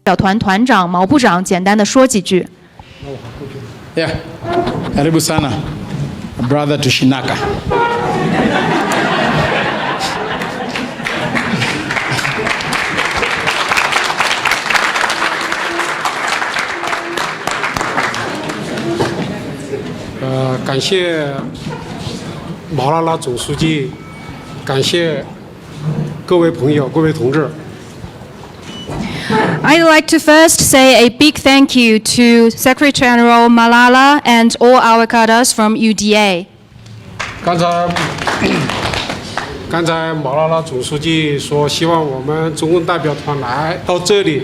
代表团团长毛部长简单的说几句。Yeah, karibu sana, brother Tushinaka. Uh, 感谢毛拉拉总书记，感谢各位朋友、各位同志。I'd like to first say a big thank you to Secretary General Malala and all our cadres from UDA. 刚才毛拉拉总书记说，希望我们中共代表团来到这里，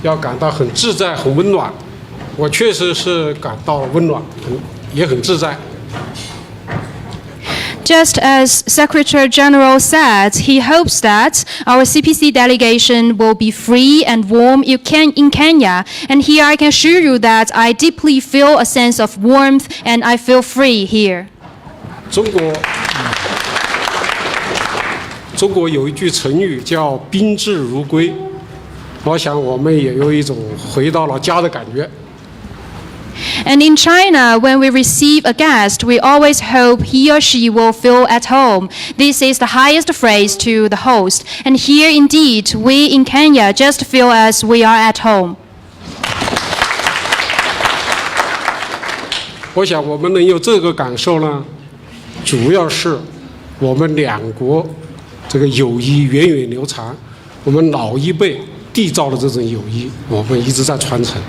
要感到很自在、很温暖。我确实是感到了温暖，也很自在。Just as Secretary General said, he hopes that our CPC delegation will be free and warm in Kenya. And here I can assure you that I deeply feel a sense of warmth and I feel free here. 中国有一句成语叫宾至如归，我想我们也有一种回到了家的感觉。And in China, when we receive a guest, we always hope he or she will feel at home. This is the highest phrase to the host. And here, indeed, we in Kenya just feel as we are at home. 我想我们能有这个感受呢，主要是我们两国这个友谊源远流长，我们老一辈缔造的这种友谊，我们一直在传承。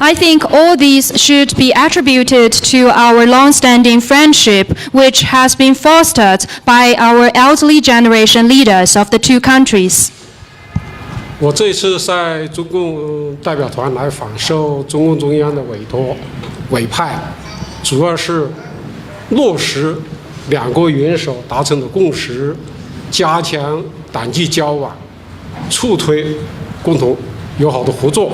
I think all these should be attributed to our long-standing friendship, which has been fostered by our elderly generation leaders of the two countries. 我这次在中共代表团来访，受中共中央的委派，主要是落实两国元首达成的共识，加强党际交往，促推共同友好的合作。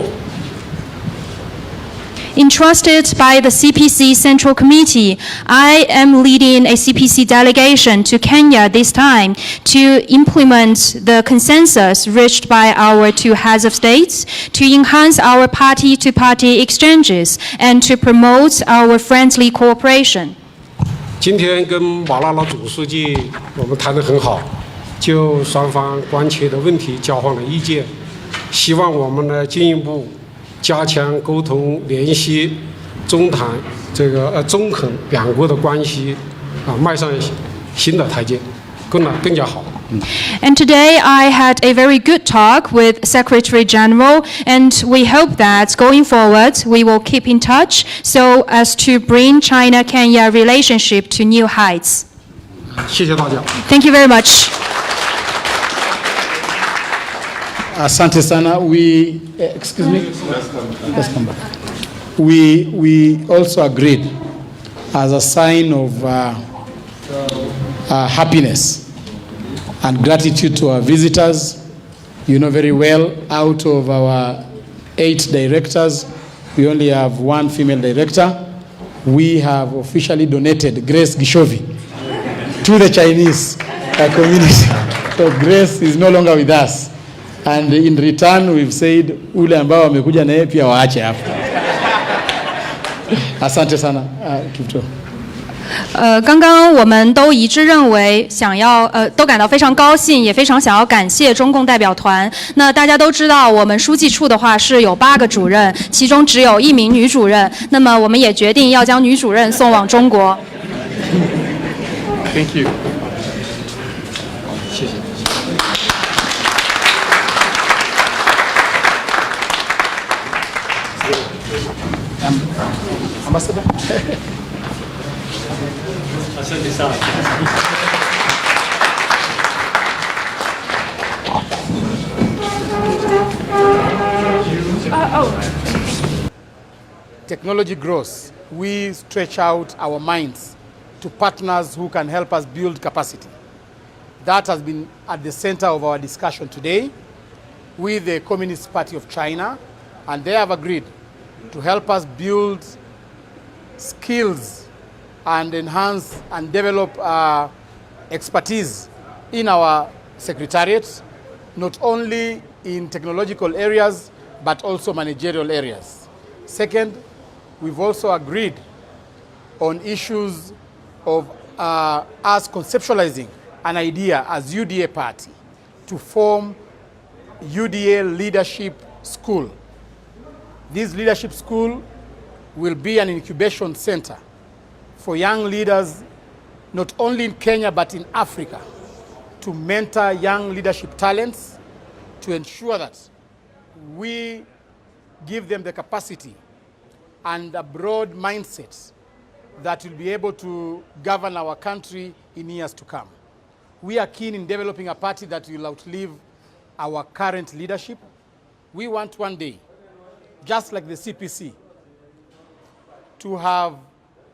Entrusted by the CPC Central Committee, I am leading a CPC delegation to Kenya this time to implement the consensus reached by our two heads of states, to enhance our party-to-party exchanges, and to promote our friendly cooperation. 今天跟马拉拉总书记我们谈得很好，就双方关切的问题交换了意见，希望我们呢进一步加强沟通联系，中谈中肯两国的关系迈上新的台阶，更加好。And today I had a very good talk with Secretary General, and we hope that going forward we will keep in touch so as to bring China-Kenya relationship to new heights. 谢谢大家。Thank you very much. Asante sana. Excuse me. Let's come back. We also agreed as a sign of happiness and gratitude to our visitors. You know very well, out of our 8 directors, we only have 1 female director. We have officially donated Grace Gishovi to the Chinese community. So Grace is no longer with us. And in return, we've said, ule ambao wamekuja na yeye pia waache hapa. Asante sana, Kipto. 刚刚我们都一致认为都感到非常高兴，也非常想要感谢中共代表团。那大家都知道，我们书记处的话是有8个主任，其中只有1名女主任。那么我们也决定要将女主任送往中国。Thank you. 谢谢。Ambassador. Technology grows. We stretch out our minds to partners who can help us build capacity. That has been at the center of our discussion today with the Communist Party of China, and they have agreed to help us build skills and enhance and develop expertise in our secretariat, not only in technological areas, but also managerial areas. Second, we've also agreed on issues of us conceptualizing an idea as UDA party to form UDA Leadership School. This leadership school will be an incubation center for young leaders, not only in Kenya, but in Africa, to mentor young leadership talents, to ensure that we give them the capacity and a broad mindset that will be able to govern our country in years to come. We are keen in developing a party that will outlive our current leadership. We want one day, just like the CPC, to have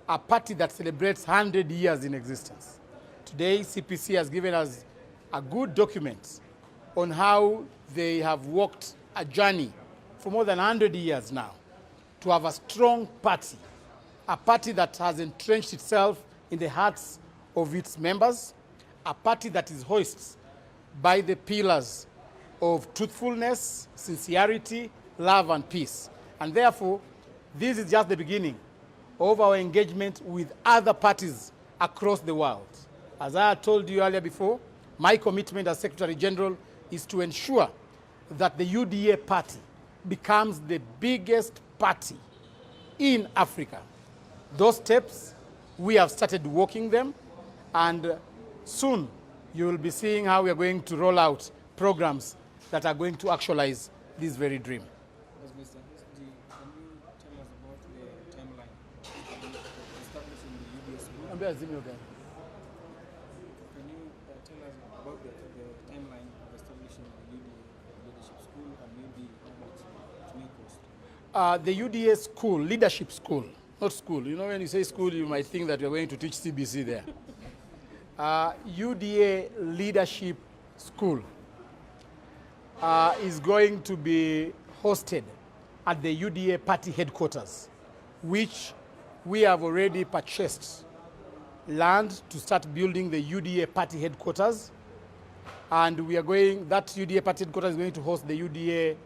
a party that celebrates 100 years in existence. Today, CPC has given us a good document on how they have walked a journey for more than 100 years now to have a strong party, a party that has entrenched itself in the hearts of its members, a party that is hoisted by the pillars of truthfulness, sincerity, love, and peace. And therefore, this is just the beginning of our engagement with other parties across the world. As I told you earlier before, my commitment as Secretary General is to ensure that the UDA party becomes the biggest party in Africa. Those steps, we have started walking them, and soon you will be seeing how we are going to roll out programs that are going to actualize this very dream. Yes, Mr. Hesdi, can you tell us about the timeline of establishing the UDA school? Can you tell us about the timeline of establishing the UDA leadership school and maybe how much it may cost? The UDA school, leadership school, not school. You know, when you say school, you might think that you're going to teach CBC there. UDA leadership school is going to be hosted at the UDA party headquarters, which we have already purchased land to start building the UDA party headquarters. And we are going, that UDA party headquarters is going to host the UDA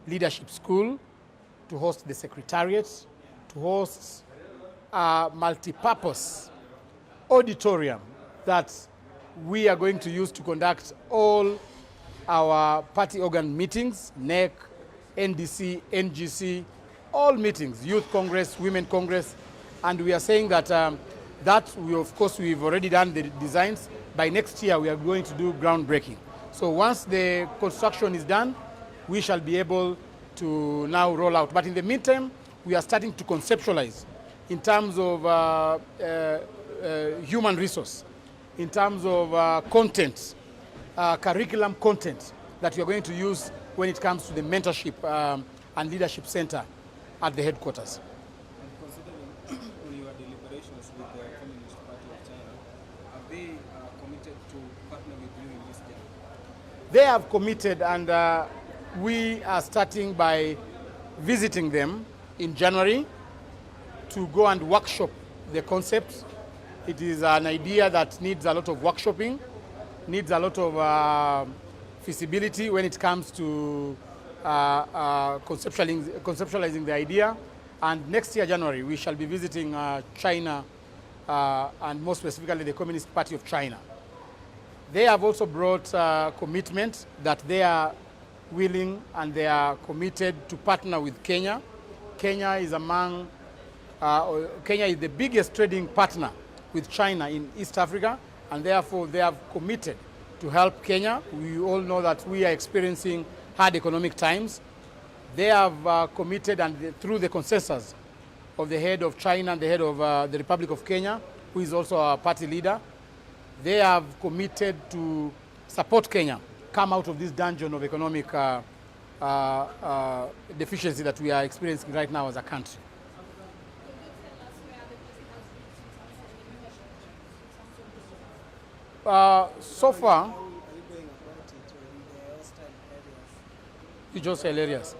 leadership school, to host the secretariat, to host a multi-purpose auditorium that we are going to use to conduct all our party organ meetings, NEC, NDC, NGC, all meetings, Youth Congress, Women Congress, and we are saying that of course, we've already done the designs. By next year, we are going to do groundbreaking. So once the construction is done, we shall be able to now roll out. But in the meantime, we are starting to conceptualize in terms of human resource, in terms of content, curriculum content that we are going to use when it comes to the mentorship and leadership center at the headquarters. And considering on your deliberations with the Communist Party of China, have they committed to partner with you in this journey? They have committed, and we are starting by visiting them in January to go and workshop the concept. It is an idea that needs a lot of workshopping, needs a lot of feasibility when it comes to conceptualizing the idea. And next year, January, we shall be visiting China, and more specifically the Communist Party of China. They have also brought commitment that they are willing and they are committed to partner with Kenya. Kenya is Kenya is the biggest trading partner with China in East Africa, and therefore they have committed to help Kenya. We all know that we are experiencing hard economic times. They have committed, and through the consensus of the head of China and the head of the Republic of Kenya, who is also our party leader, they have committed to support Kenya come out of this dungeon of economic deficiency that we are experiencing right now as a country. So far, How are you going about it in the hostile areas? you just sell areas.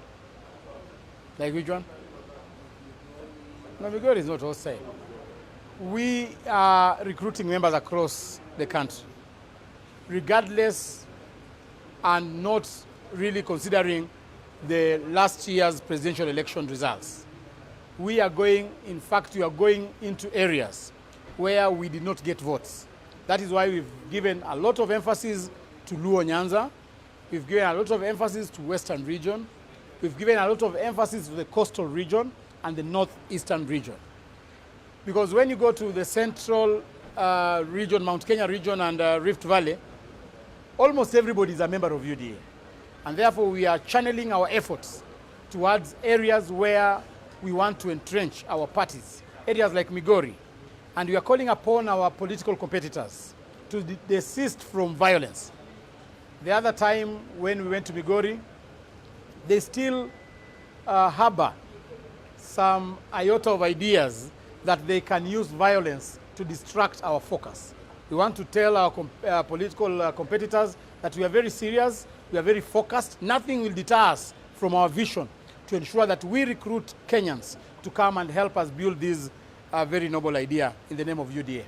Like which one? No, Migori is not hostile. We are recruiting members across the country. regardless and not really considering the last year's presidential election results. We are going into areas where we did not get votes. That is why we've given a lot of emphasis to Luo Nyanza. We've given a lot of emphasis to Western region. We've given a lot of emphasis to the coastal region and the northeastern region. Because when you go to the central region, Mount Kenya region and Rift Valley, almost everybody is a member of UDA. And therefore we are channeling our efforts towards areas where we want to entrench our parties, areas like Migori. And we are calling upon our political competitors to desist from violence. The other time when we went to Migori, they still harbor some iota of ideas that they can use violence to distract our focus. We want to tell our political competitors that we are very serious, we are very focused. Nothing will deter us from our vision to ensure that we recruit Kenyans to come and help us build this very noble idea in the name of UDA.